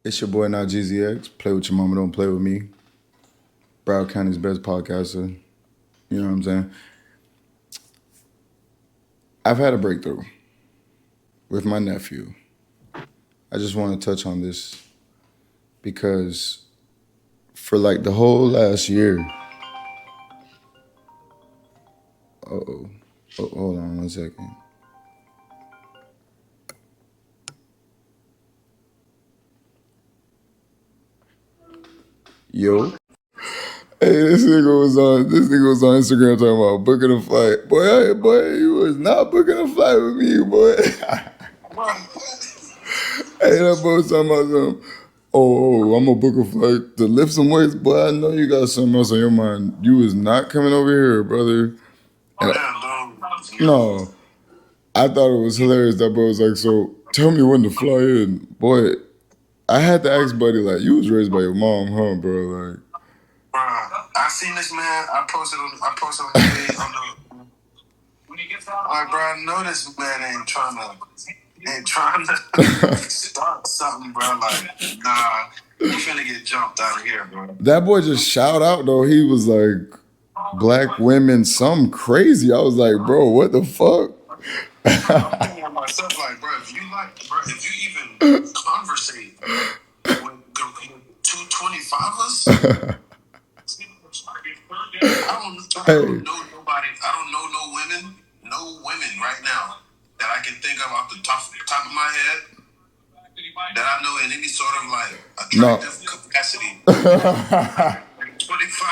It's your boy now GZX. Play with your mama, don't play with me. Broward County's best podcaster. You know what I'm saying? I've had a breakthrough with my nephew. I just want to touch on this because for like the whole last year. Oh, hold on 1 second. Yo. Hey, this nigga was on Instagram talking about booking a flight. Boy, you was not booking a flight with me, boy. Hey, that boy was talking about something. I'm gonna book a flight to lift some weights, boy. I know you got something else on your mind. You was not coming over here, brother. No, I thought it was hilarious. That boy was like, so tell me when to fly in. Boy, I had to ask Buddy, like, you was raised by your mom, huh, bro? Like, I seen this man. I posted on the page on the. Like, bro, I know this man ain't trying to start something, bro. Like, nah, you finna get jumped out of here, bro. That boy just shout out though. He was like, black women, some crazy. I was like, bro, what the fuck? I'm thinking to myself, like, bro, if you even conversate with 225ers. I don't know nobody. I don't know no women right now that I can think of off the top of my head that I know in any sort of like attractive capacity. 25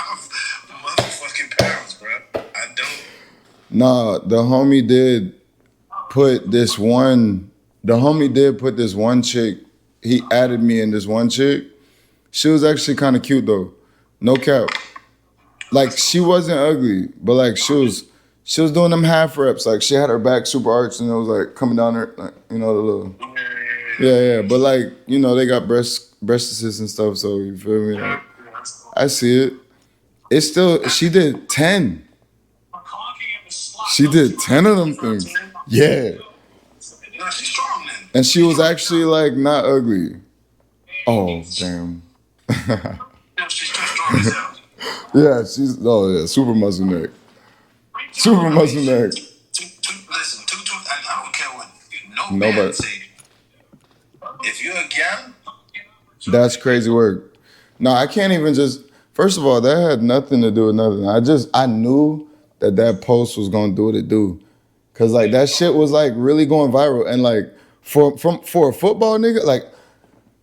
motherfucking pounds, bro. I don't. Nah, the homie did put this one. The homie did put this one chick. He added me in this one chick. She was actually kind of cute though. No cap. Like she wasn't ugly, but like she was doing them half reps. Like she had her back super arched and it was like coming down her, like, you know, the little. Yeah. But like, you know, they got breastises and stuff, so you feel me? Like, I see it. It's still, she did 10. She did 10 of them things. Yeah. And she was actually like not ugly. Oh, damn. Yeah, super muscle neck. Super muscle neck. Listen, I don't care what nobody say. If you're a gal, that's crazy work. No, I can't even just. First of all, that had nothing to do with nothing. I knew that post was gonna do what it do, cause like that shit was like really going viral, and like for a football nigga, like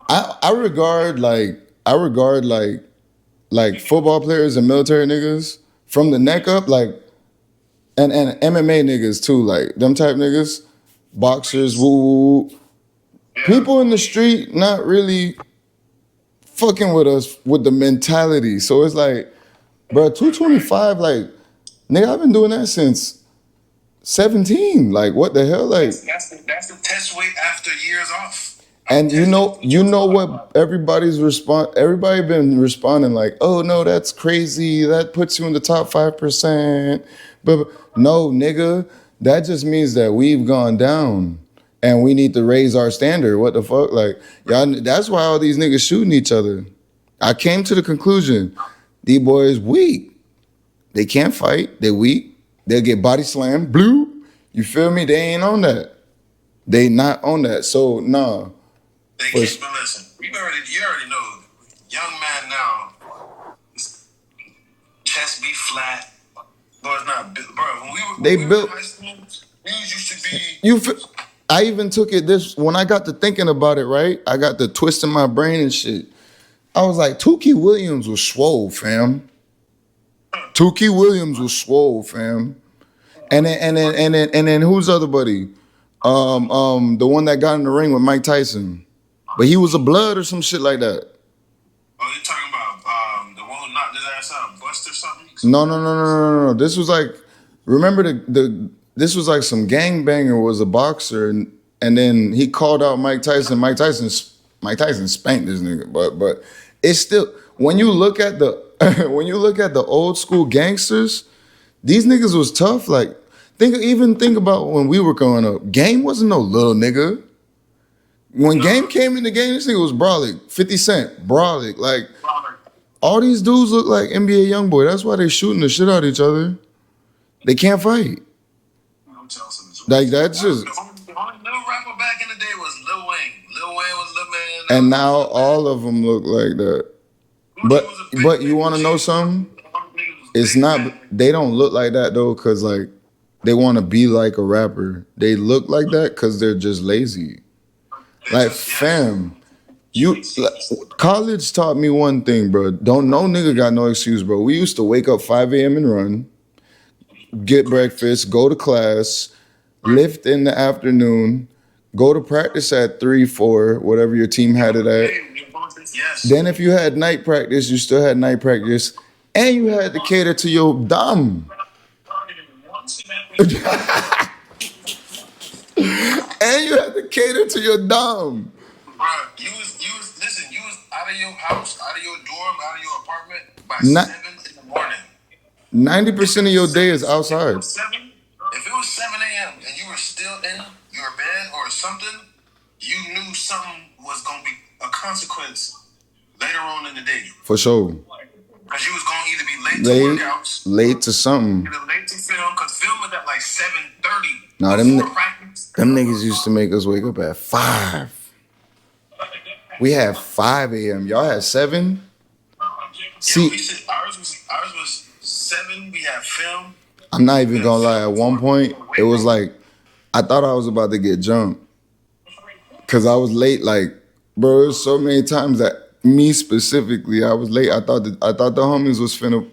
I regard like football players and military niggas from the neck up, like and MMA niggas too, like them type niggas, boxers, woo. People in the street not really fucking with us with the mentality. So it's like, bro, 225, like, nigga, I've been doing that since 17. Like, what the hell? Like, that's the test weight after years off. And you know what everybody been responding like, oh no, that's crazy. That puts you in the top 5%. But no, nigga, that just means that we've gone down and we need to raise our standard. What the fuck? Like, y'all, that's why all these niggas shooting each other. I came to the conclusion, these boys weak. They can't fight. They weak. They'll get body slammed. Blue. You feel me? They ain't on that. They not on that. So, nah. But listen, you already know, young man now, chest be flat. Bro, it's not, bro. When we were in high school, we used to be. I even took it when I got to thinking about it, right? I got to twisting my brain and shit. I was like, Tukey Williams was swole, fam. Tukey Williams was swole, fam. And then who's the other buddy? The one that got in the ring with Mike Tyson. But he was a blood or some shit like that. Oh, you talking about the one who knocked his ass out, Bust or something? No. This was like, remember this was like some gangbanger was a boxer, and then he called out Mike Tyson. Mike Tyson spanked this nigga, but it's still when you look at the old school gangsters, these niggas was tough. Like think about when we were growing up. Game wasn't no little nigga. When Game came in the game, this nigga was Brolic, 50 Cent, Brolic. Like, all these dudes look like NBA Youngboy. That's why they shooting the shit out of each other. They can't fight. Like, that's just. The only little rapper back in the day was Lil Wayne. Lil Wayne was Lil Man. And now all of them look like that. But you want to know something? It's not. They don't look like that though, cause like they want to be like a rapper. They look like that cause they're just lazy. Like fam, college taught me one thing, bro. No nigga got no excuse, bro. We used to wake up 5 a.m. and run, get breakfast, go to class, lift in the afternoon, go to practice at 3, 4, whatever your team had it at. Then if you had night practice, you still had night practice, and you had to cater to your dom. And you had to cater to your dom. Bro, you was out of your house, out of your dorm, out of your apartment by 7 in the morning. 90% of your day is outside. If it was 7 a.m. and you were still in your bed or something, you knew something was gonna be a consequence later on in the day. For sure. Because you was gonna either be late to workouts, late to something. Either late to film, because film was at like 7:30. Nah, them niggas used to make us wake up at 5. We had 5 a.m. Y'all had 7? See, ours was 7. We had film. I'm not even gonna lie. At one point, it was like I thought I was about to get jumped because I was late. Like, bro, there's so many times that me specifically, I was late. I thought the homies was finna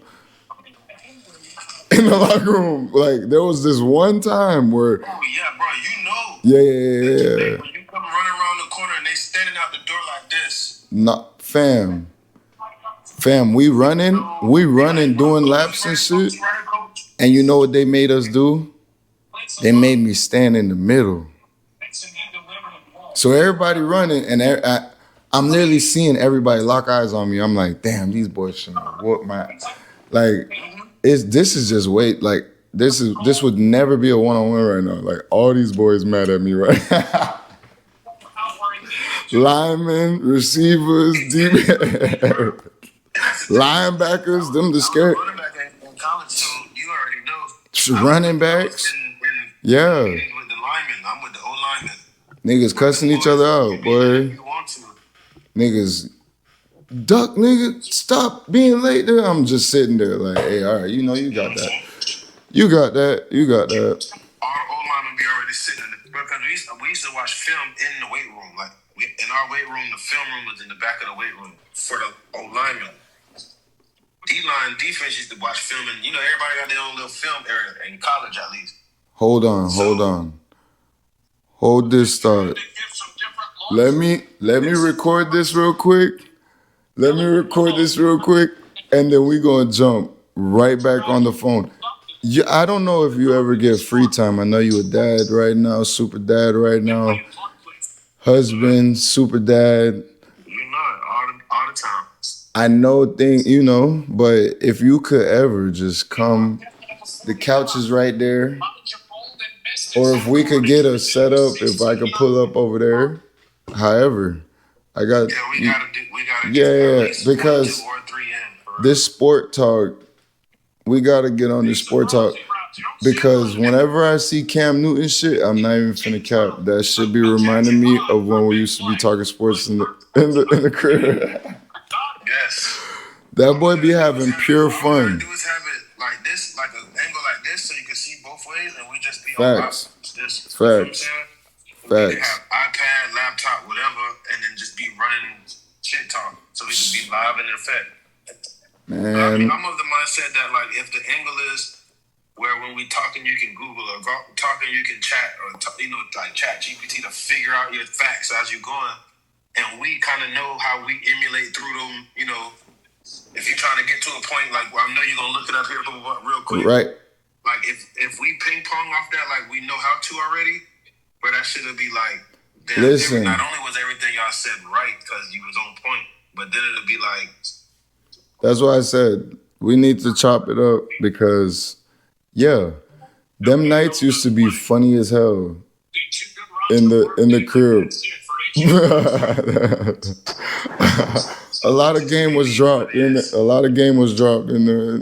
in the locker room. Like, there was this one time where. Oh yeah, bro. You know. Yeah. When you come running around the corner and they standing out the door like this. Nah, fam, we running doing laps and shit. And you know what they made us do? They made me stand in the middle. So everybody running, and I'm literally seeing everybody lock eyes on me. I'm like, damn, these boys shouldn't whoop my. Like, this is just wait. Like, this would never be a one-on-one right now. Like, all these boys mad at me right now. Linemen, receivers, linebackers, them the scared. Running backs. Yeah. With the linemen. I'm with the O-linemen. Niggas cussing each other out, boy. Niggas, duck, nigga, stop being late there. I'm just sitting there like, hey, all right, you know you got that. You got that. Our O-linemen be already sitting in the, because we used to watch film in the weight room. Like, in our weight room, the film room was in the back of the weight room for the O-linemen. D-line defense used to watch film, and everybody got their own little film area in college at least. Hold on. Hold this thought. Let me record this real quick. And then we gonna jump right back on the phone. I don't know if you ever get free time. I know you a dad right now, super dad right now, husband, super dad. All the time. I know but if you could ever just come, the couch is right there. Or if we could get a setup, if I could pull up over there. However, I got. Yeah, because this sport talk, we gotta get on this sport talk. Because whenever I see Cam Newton shit, I'm not even finna cap. That should be reminding me of when we used to be talking sports in the crib. Yes. That boy be having pure fun. Do is have it like this, like an angle like this, so you can see both ways, and we just be Facts. on Facts. We can have iPad, laptop, whatever, and then just be running shit talk, so we can be live in effect. Man, I'm of the mindset that like if the angle is where when we talking you can Google or talking you can chat or like chat GPT to figure out your facts as you're going. And we kind of know how we emulate through them, if you're trying to get to a point, like, well, I know you're going to look it up here real quick. Right. Like, if we ping pong off that, like, we know how to already, but that should be like, damn, listen. Not only was everything y'all said right because you was on point, but then it'll be like. That's why I said we need to chop it up because, them nights used to be funny as hell in the crib. A lot of game was dropped in the, a lot of game was dropped in the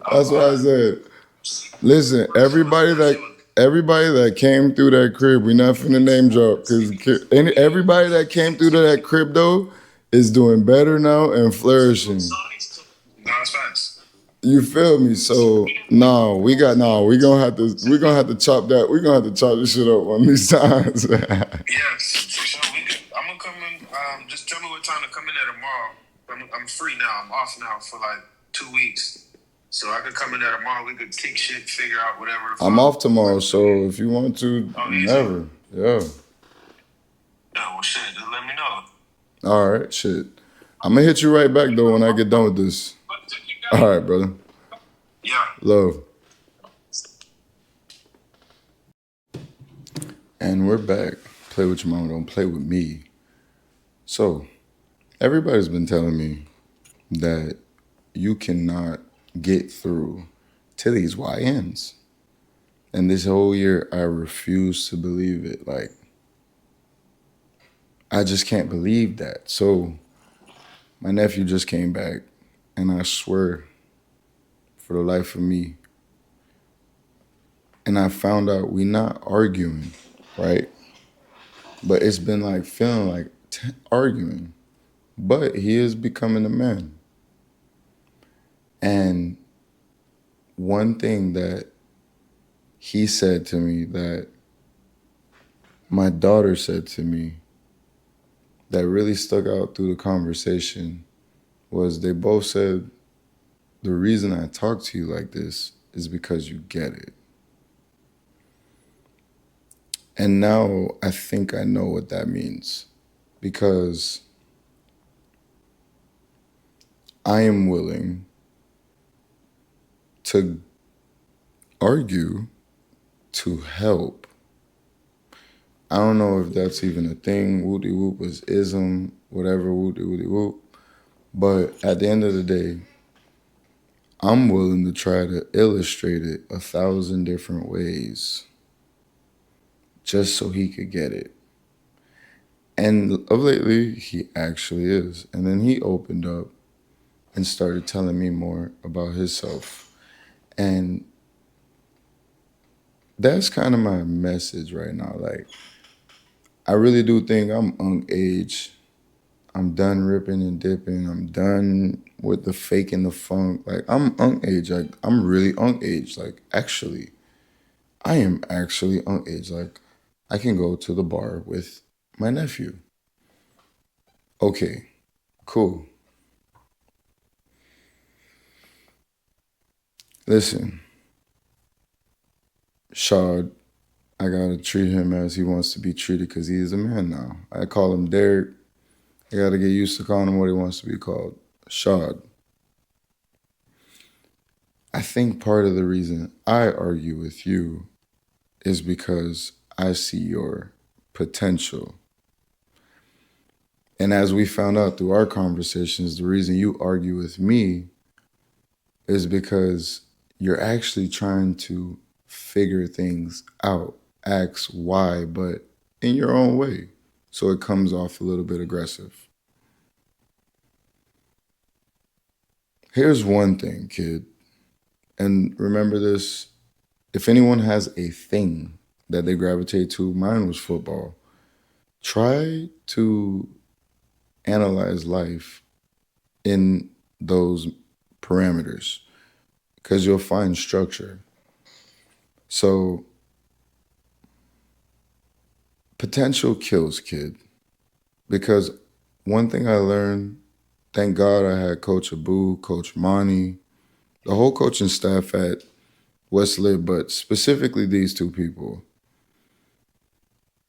A lot. That's what I said. Listen, everybody that came through that crib, we not finna name drop because everybody that came through to that crib though is doing better now and flourishing. No, it's facts. You feel me? So we gonna have to chop that. We gonna have to chop this shit up one of these times. Yes, for sure. I'm gonna come in. Just tell me what time to come in there tomorrow. I'm free now. I'm off now for like 2 weeks, so I could come in there tomorrow. We could kick shit, figure out whatever. I'm off tomorrow, so if you want to, whenever, yeah. Yeah, well, shit. Just let me know. All right, shit. I'm gonna hit you right back though when I get done with this. All right, brother. Yeah. Love. And we're back. Play with your mama, don't play with me. So, everybody's been telling me that you cannot get through to these YNs. And this whole year, I refuse to believe it. Like, I just can't believe that. So, my nephew just came back, and I swear, for the life of me, and I found out we not arguing, right? But it's been like feeling like arguing. But he is becoming a man. And one thing that he said to me that my daughter said to me that really stuck out through the conversation was they both said, the reason I talk to you like this is because you get it. And now I think I know what that means because I am willing to argue to help. I don't know if that's even a thing. Woody whoop was ism, whatever, woody whoop. But at the end of the day, I'm willing to try to illustrate it 1,000 different ways just so he could get it. And of lately, he actually is. And then he opened up and started telling me more about himself. And that's kind of my message right now. Like, I really do think I'm on age. I'm done ripping and dipping. I'm done with the fake and the funk. Like, I'm on age. Like, I'm really on age. Like, actually, I am actually on age. Like, I can go to the bar with my nephew. Okay, cool. Listen, Shad, I gotta treat him as he wants to be treated because he is a man now. I call him Derek. I gotta get used to calling him what he wants to be called. Shad. I think part of the reason I argue with you is because I see your potential. And as we found out through our conversations, the reason you argue with me is because you're actually trying to figure things out, ask why, but in your own way. So it comes off a little bit aggressive. Here's one thing, kid. And remember this, if anyone has a thing that they gravitate to, mine was football. Try to analyze life in those parameters because you'll find structure. So potential kills, kid. Because one thing I learned, thank God I had Coach Abu, Coach Monty, the whole coaching staff at Westlake, but specifically these two people.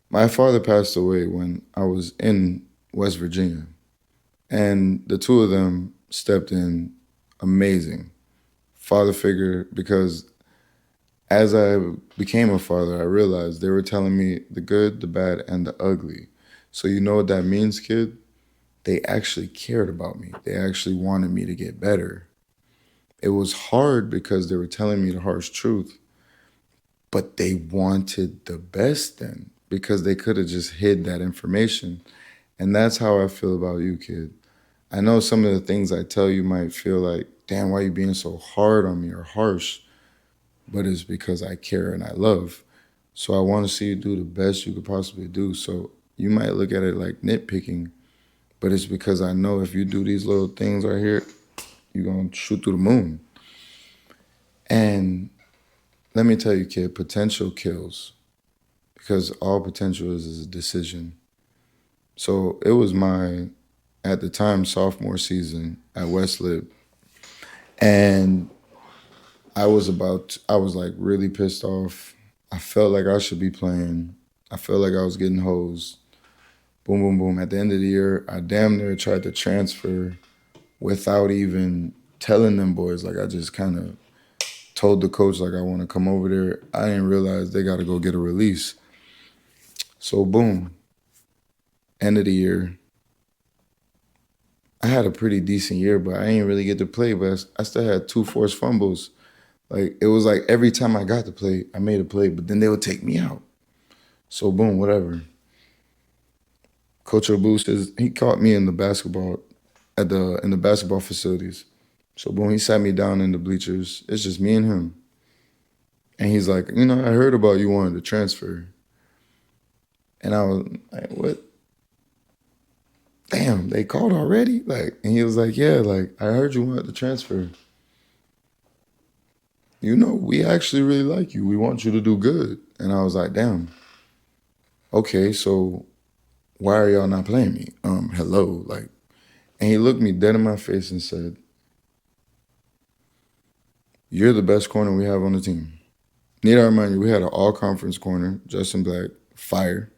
My father passed away when I was in West Virginia, and the two of them stepped in amazing. Father figure, because as I became a father, I realized they were telling me the good, the bad, and the ugly. So you know what that means, kid? They actually cared about me. They actually wanted me to get better. It was hard because they were telling me the harsh truth, but they wanted the best then. because they could have just hid that information. And that's how I feel about you, kid. I know some of the things I tell you might feel like, damn, why are you being so hard on me or harsh? But it's because I care and I love. So I want to see you do the best you could possibly do. So you might look at it like nitpicking, but it's because I know if you do these little things right here, you're going to shoot through the moon. And let me tell you, kid, potential kills because all potential is a decision. So it was my, at the time, sophomore season at Westlip. And I was like really pissed off. I felt like I should be playing. I felt like I was getting hosed. Boom, boom, boom. At the end of the year, I damn near tried to transfer without even telling them boys. Like I just kind of told the coach like I want to come over there. I didn't realize they got to go get a release. So boom, end of the year. I had a pretty decent year, but I didn't really get to play. But I still had 2 forced fumbles. Like it was like every time I got to play, I made a play, but then they would take me out. So boom, whatever. Coach Abu says he caught me in the basketball in the basketball facilities. So boom, he sat me down in the bleachers. It's just me and him. And he's like, I heard about you wanting to transfer. And I was like, what? Damn, they called already? Like, and he was like, yeah, like, I heard you wanted to transfer. We actually really like you. We want you to do good. And I was like, damn. Okay, so why are y'all not playing me? Hello. Like, and he looked me dead in my face and said, you're the best corner we have on the team. Need I remind you, we had an all-conference corner, Justin Black, fire.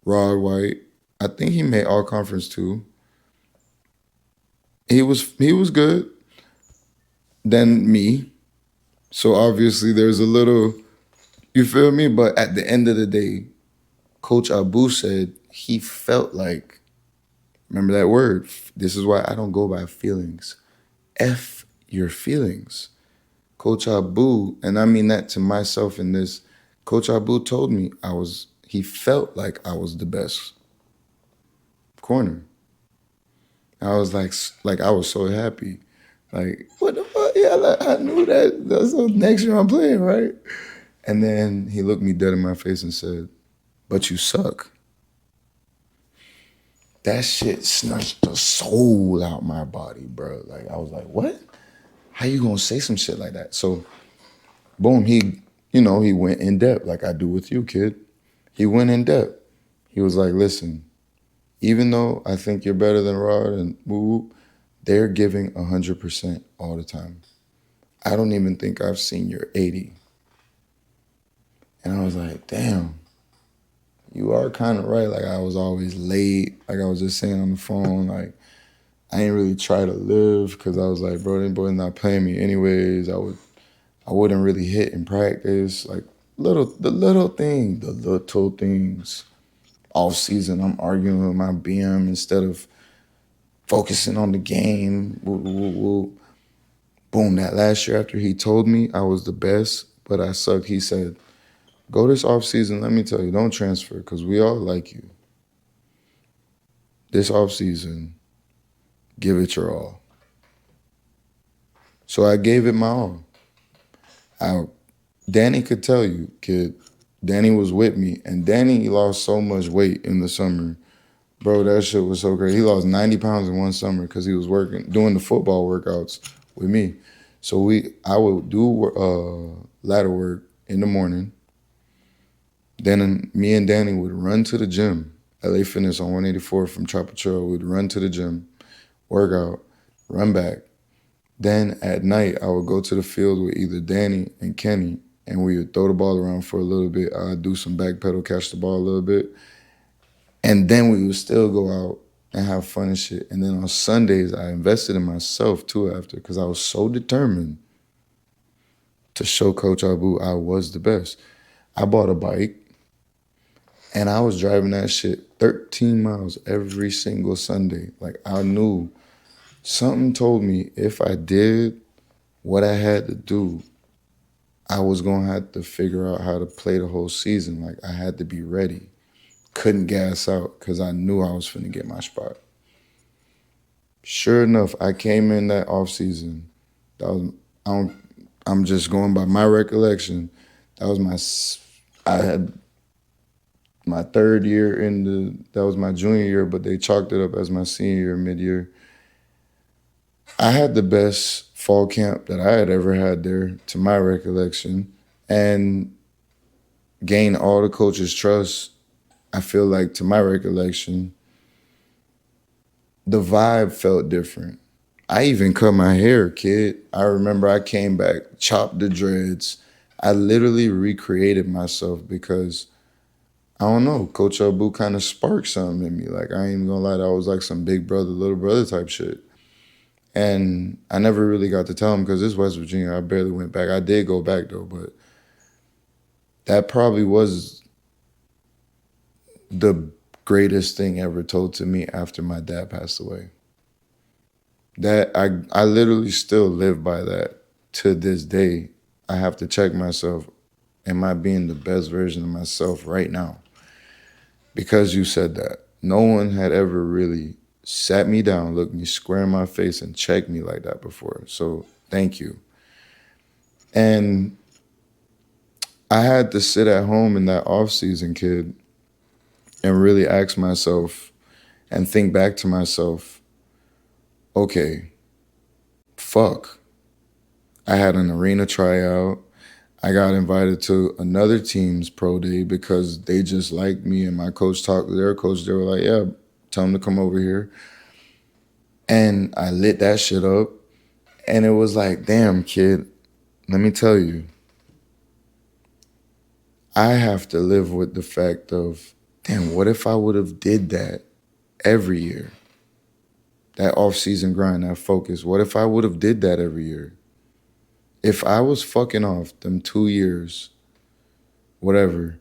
Rod White, I think he made all-conference too. He was good than me. So obviously there's a little, you feel me? But at the end of the day, Coach Abu said he felt like, remember that word? This is why I don't go by feelings. F your feelings. Coach Abu, and I mean that to myself in this, Coach Abu told me he felt like I was the best corner. I was like I was so happy. Like, what the fuck? Yeah, like, I knew that. That's the next year I'm playing, right? And then he looked me dead in my face and said, but you suck. That shit snatched the soul out my body, bro. Like, I was like, what? How you gonna say some shit like that? So, boom, he went in depth like I do with you, kid. He went in depth. He was like, listen, even though I think you're better than Rod and woo, they're giving 100% all the time. I don't even think I've seen your 80. And I was like, damn, you are kind of right. Like I was always late. Like I was just saying on the phone, like I ain't really try to live because I was like, bro, them boys not playing me anyways. I wouldn't really hit in practice. Like the little things. Off season, I'm arguing with my BM instead of focusing on the game. Woo, woo, woo. Boom, that last year after he told me I was the best, but I sucked, he said, go this offseason, let me tell you, don't transfer because we all like you. This offseason, give it your all. So I gave it my all. Danny could tell you, kid, Danny was with me, and Danny lost so much weight in the summer. Bro, that shit was so great. He lost 90 pounds in one summer because he was doing the football workouts with me. So I would do ladder work in the morning. Then me and Danny would run to the gym. LA Fitness on 184 from Chopper Trail. We'd run to the gym, work out, run back. Then at night, I would go to the field with either Danny and Kenny, and we would throw the ball around for a little bit. I'd do some back pedal, catch the ball a little bit. And then we would still go out and have fun and shit. And then on Sundays, I invested in myself too after because I was so determined to show Coach Abu I was the best. I bought a bike and I was driving that shit 13 miles every single Sunday. Like I knew something told me if I did what I had to do, I was going to have to figure out how to play the whole season. Like, I had to be ready. Couldn't gas out because I knew I was finna get my spot. Sure enough, I came in that off season. That was I'm just going by my recollection. That was I had my third year that was my junior year, but they chalked it up as my senior year, mid-year. I had the best fall camp that I had ever had there, to my recollection, and gained all the coaches' trust. I feel like, to my recollection, the vibe felt different. I even cut my hair, kid. I remember I came back, chopped the dreads. I literally recreated myself because, I don't know, Coach Abu kind of sparked something in me. Like, I ain't even gonna lie, that was like some big brother, little brother type shit. And I never really got to tell him because it's West Virginia. I barely went back. I did go back though, but that probably was the greatest thing ever told to me after my dad passed away. That I literally still live by that to this day. I have to check myself. Am I being the best version of myself right now? Because you said that. No one had ever really sat me down, looked me square in my face, and checked me like that before. So thank you. And I had to sit at home in that off season, kid, and really ask myself and think back to myself, okay, fuck. I had an arena tryout. I got invited to another team's pro day because they just liked me, and my coach talked to their coach. They were like, yeah, tell them to come over here. And I lit that shit up. And it was like, damn, kid, let me tell you, I have to live with the fact of, damn, what if I would have did that every year? That off-season grind, that focus. What if I would have did that every year? If I was fucking off them 2 years, whatever,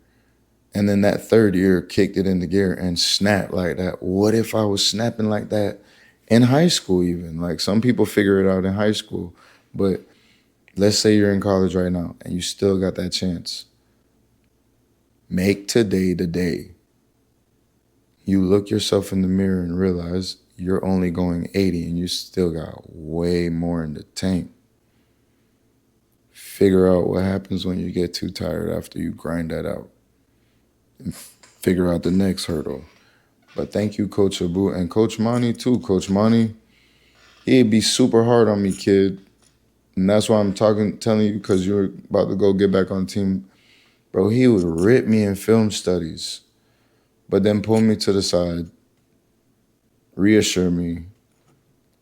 and then that third year kicked it into gear and snapped like that, what if I was snapping like that in high school even? Like, some people figure it out in high school, but let's say you're in college right now and you still got that chance. Make today the day. You look yourself in the mirror and realize you're only going 80 and you still got way more in the tank. Figure out what happens when you get too tired after you grind that out. And figure out the next hurdle. But thank you, Coach Abu, and Coach Monty too. Coach Monty, he'd be super hard on me, kid. And that's why I'm telling you, because you're about to go get back on the team. Bro, he would rip me in film studies, but then pull me to the side, reassure me.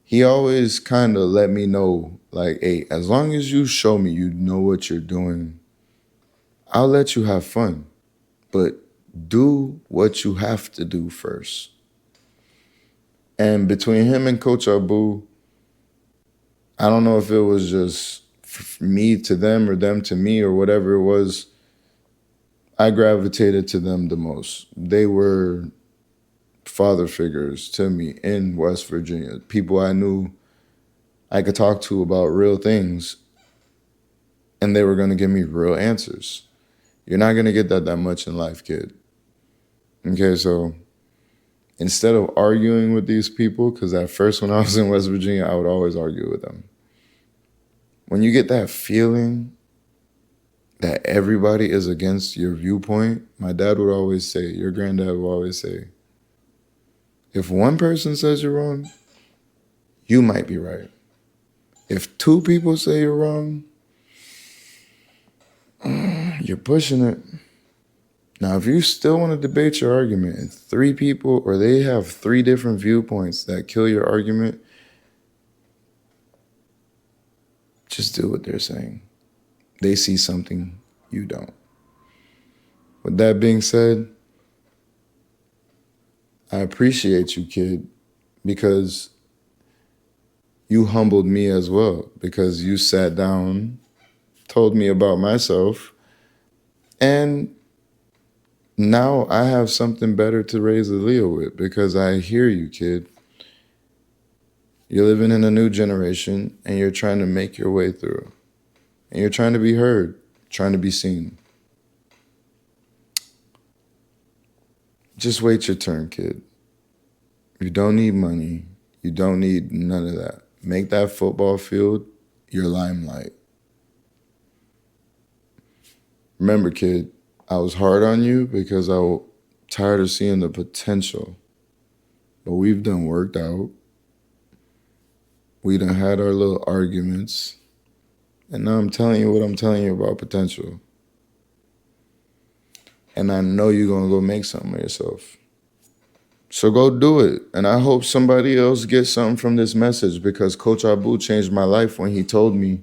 He always kind of let me know, like, hey, as long as you show me you know what you're doing, I'll let you have fun. But do what you have to do first. And between him and Coach Abu, I don't know if it was just me to them or them to me or whatever it was, I gravitated to them the most. They were father figures to me in West Virginia, people I knew I could talk to about real things, and they were going to give me real answers. You're not going to get that much in life, kid. Okay, so instead of arguing with these people, because at first when I was in West Virginia, I would always argue with them. When you get that feeling that everybody is against your viewpoint, my dad would always say, your granddad would always say, if one person says you're wrong, you might be right. If two people say you're wrong, you're pushing it. Now, if you still want to debate your argument and three people, or they have three different viewpoints that kill your argument, just do what they're saying. They see something you don't. With that being said, I appreciate you, kid, because you humbled me as well, because you sat down, told me about myself, and now I have something better to raise a Leo with, because I hear you, kid. You're living in a new generation and you're trying to make your way through. And you're trying to be heard. trying to be seen. Just wait your turn, kid. You don't need money. You don't need none of that. Make that football field your limelight. Remember, kid, I was hard on you because I was tired of seeing the potential. But we've done worked out. We done had our little arguments. And now I'm telling you what I'm telling you about potential. And I know you're going to go make something of yourself. So go do it. And I hope somebody else gets something from this message, because Coach Abu changed my life when he told me,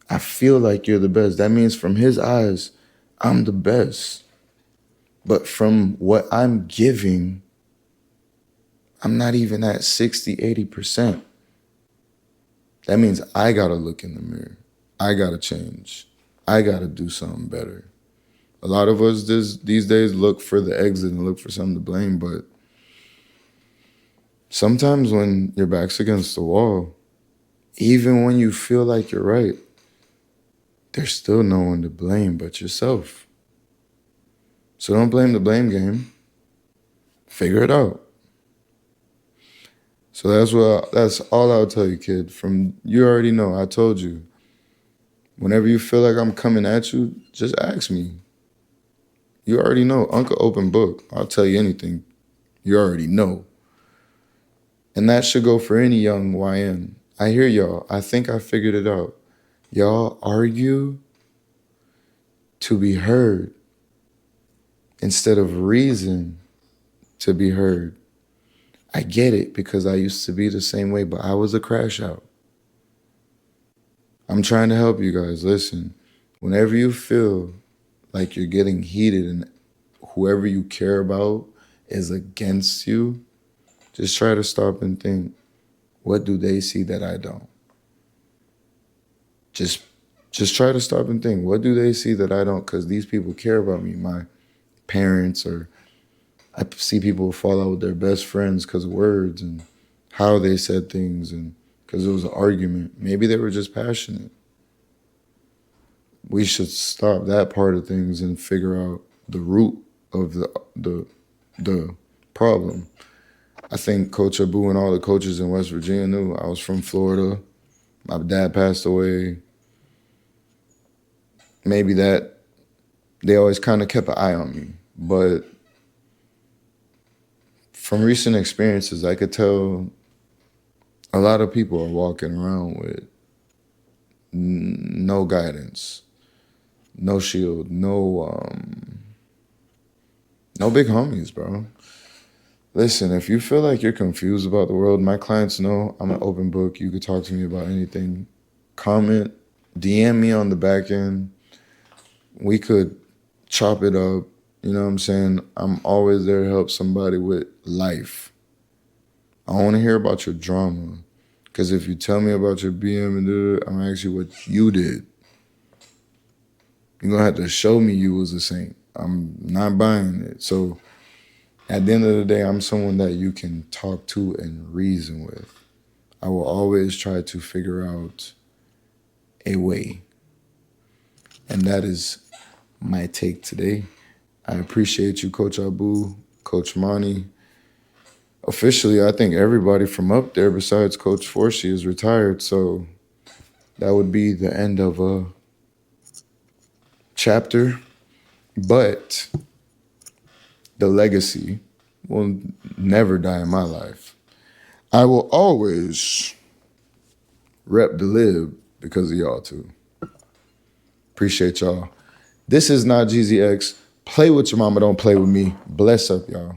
I feel like you're the best. That means from his eyes, I'm the best. But from what I'm giving, I'm not even at 60, 80%. That means I got to look in the mirror. I got to change. I got to do something better. A lot of us these days look for the exit and look for something to blame, but sometimes when your back's against the wall, even when you feel like you're right, there's still no one to blame but yourself. So don't blame the blame game. Figure it out. So that's all I'll tell you, kid. You already know, I told you. Whenever you feel like I'm coming at you, just ask me. You already know, Uncle Open Book. I'll tell you anything. You already know. And that should go for any young YN. I hear y'all. I think I figured it out. Y'all argue to be heard instead of reason to be heard. I get it, because I used to be the same way, but I was a crash out. I'm trying to help you guys. Listen, whenever you feel like you're getting heated and whoever you care about is against you, just try to stop and think, what do they see that I don't? Just try to stop and think, what do they see that I don't? Because these people care about me, my parents, or I see people fall out with their best friends because of words and how they said things, and because it was an argument. Maybe they were just passionate. We should stop that part of things and figure out the root of the problem. I think Coach Abu and all the coaches in West Virginia knew I was from Florida. My dad passed away. Maybe that they always kind of kept an eye on me. But from recent experiences, I could tell a lot of people are walking around with no guidance, no shield, no big homies, bro. Listen, if you feel like you're confused about the world, my clients know I'm an open book. You could talk to me about anything. Comment, DM me on the back end. We could chop it up. You know what I'm saying? I'm always there to help somebody with life. I want to hear about your drama. Because if you tell me about your BM and I'm going to ask you what you did. You're going to have to show me you was a saint. I'm not buying it. So at the end of the day, I'm someone that you can talk to and reason with. I will always try to figure out a way. And that is my take today. I appreciate you, Coach Abu, Coach Monty. Officially, I think everybody from up there besides Coach Forsey is retired, so that would be the end of a chapter. But the legacy will never die in my life. I will always rep the lib because of y'all too. Appreciate y'all. This is not GZX. Play with your mama, don't play with me. Bless up, y'all.